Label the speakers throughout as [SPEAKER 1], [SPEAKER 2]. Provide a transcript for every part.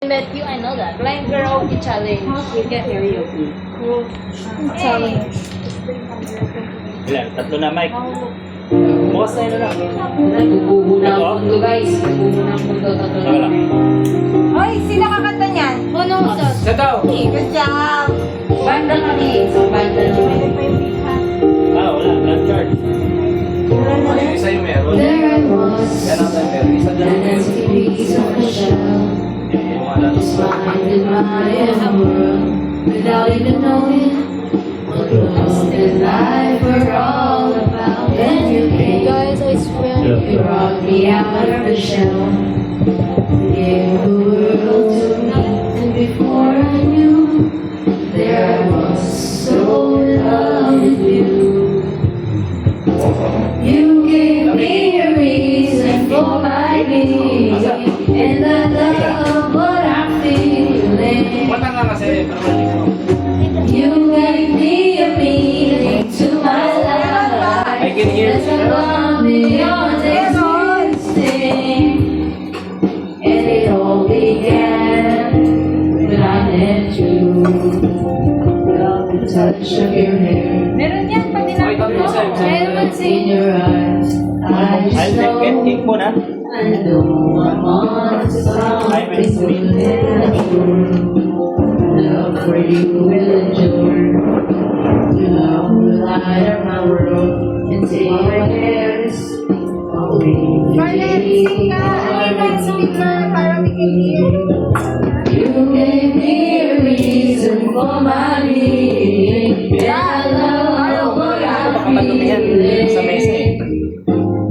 [SPEAKER 1] Met you, I know that. Blind karaoke challenge. We can hear you. Challenge.
[SPEAKER 2] Ilan? Tatlo na, Mike. Bukas na yun na.
[SPEAKER 3] Nagpupunan ang mundo, guys. Nagpupunan ang mundo.
[SPEAKER 2] Tama lang.
[SPEAKER 4] Hoy, sino kakanta niyan?
[SPEAKER 1] Puno sa...
[SPEAKER 4] Good job!
[SPEAKER 3] Banda kami. Isang banda naman.
[SPEAKER 2] Wala. Blood card.
[SPEAKER 5] Isa yung meron.
[SPEAKER 3] There I was.
[SPEAKER 5] Yan ang tayo meron. Isa lang
[SPEAKER 3] An empty piece of a shell. Just minding my own world. Without even knowing what love and life were all about. Then you came.
[SPEAKER 1] Guys, I swear.
[SPEAKER 3] You brought me out of the shell. Gave the world to me. And before I knew, there I was, so in love with you. You gave me a reason for my being, and I love what I'm feeling.
[SPEAKER 5] Mata nga kasi.
[SPEAKER 3] You gave me a meaning to my life.
[SPEAKER 5] I can hear
[SPEAKER 3] There's a love beyond existing, and it all began when I met you. Felt the touch of your hair.
[SPEAKER 4] Meron yan pag dinapit mo.
[SPEAKER 3] Diamonds in your eyes. I
[SPEAKER 2] I'll
[SPEAKER 3] just
[SPEAKER 2] make it. Cake
[SPEAKER 3] know,
[SPEAKER 2] muna.
[SPEAKER 3] I know I'm on to something good and true. Love for you will endure. Your love will light up my world and take my cares away.
[SPEAKER 4] Marlon, sing ka. Ano speaker para we can hear?
[SPEAKER 3] You gave me a reason for my being. And I love what
[SPEAKER 2] Baka
[SPEAKER 3] I'm
[SPEAKER 2] madumihan sa mesa eh.
[SPEAKER 3] feeling.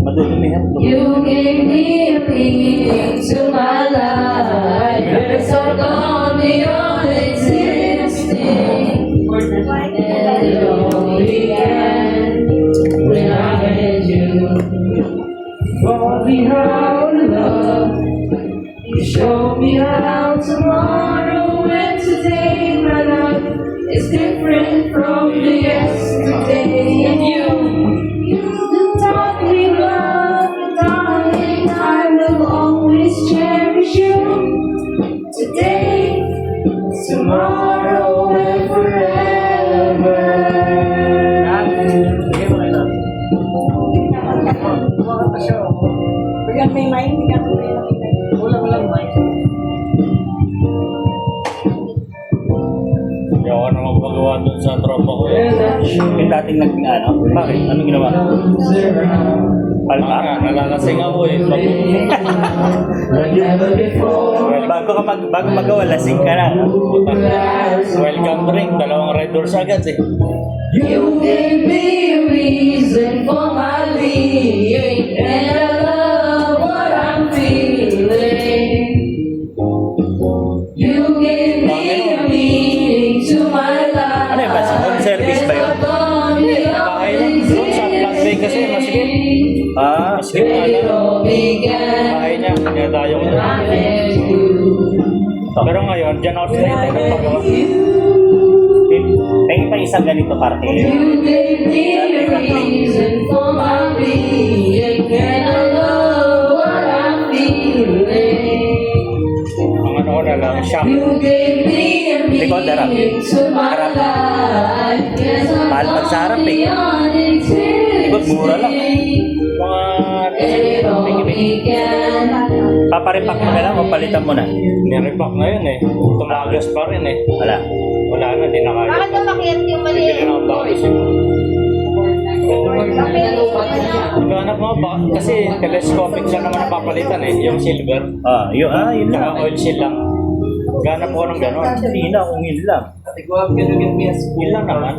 [SPEAKER 2] Madudumihan.
[SPEAKER 3] You gave me a meaning to my life. It's all gone beyond existing. And it all began when I met you. Taught me how to love. You showed me how tomorrow and today my life is different from the yesterday. And you taught me love, darling. I will always cherish you. Today, tomorrow, and forever.
[SPEAKER 2] Sige mo na ito.
[SPEAKER 4] Bigyan may mic, bigyan ko may mic.
[SPEAKER 2] Walang mic. Hindi ako na magpagawa doon sa tropa ko. Yung dating ano? Bakit? Anong ginawa? Palma? Nalalasing ako eh. Bago magawa, lasing ka na. Welcome drink, 2 red doors agad eh.
[SPEAKER 3] You gave me a reason for my being, and I love what I'm feeling. You gave me a meaning to my life.
[SPEAKER 2] Ano yun ba? Home service ba yun? Bahay lang. Doon sa Las Vegas eh, masikip. Masikip nga lang. Bahay niya, kaya tayo ko doon. Pero ngayon, dyan ako sila tayo nagpagawa. Tingin pa isang ganito parte.
[SPEAKER 3] You gave me a reason for my being, and I love what I'm feeling.
[SPEAKER 2] Ang ano ko na lang, shop.
[SPEAKER 3] You gave me a
[SPEAKER 2] Likod, harap.
[SPEAKER 3] meaning to my
[SPEAKER 2] Harap.
[SPEAKER 3] life. There's a
[SPEAKER 2] Mahal pag sa harap eh.
[SPEAKER 3] beyond existing.
[SPEAKER 2] Likod, mura lang. Mga
[SPEAKER 3] It all began.
[SPEAKER 2] paparepack mo na lang o palitan mo na?
[SPEAKER 5] Nirepack na yun eh. Tumagas pa rin eh.
[SPEAKER 2] Wala.
[SPEAKER 5] Wala na, di na kaya.
[SPEAKER 4] Bakit umakyat yung mali?
[SPEAKER 5] Bibili na ako bakit siya. Ganap mo ba? Kasi telescopic siya naman ang papalitan eh. Yung silver.
[SPEAKER 2] Yun
[SPEAKER 5] Saka
[SPEAKER 2] lang.
[SPEAKER 5] oil seal lang. Ganap ko ng gano'n.
[SPEAKER 2] Hindi na kung yun lang.
[SPEAKER 5] Yun lang naman.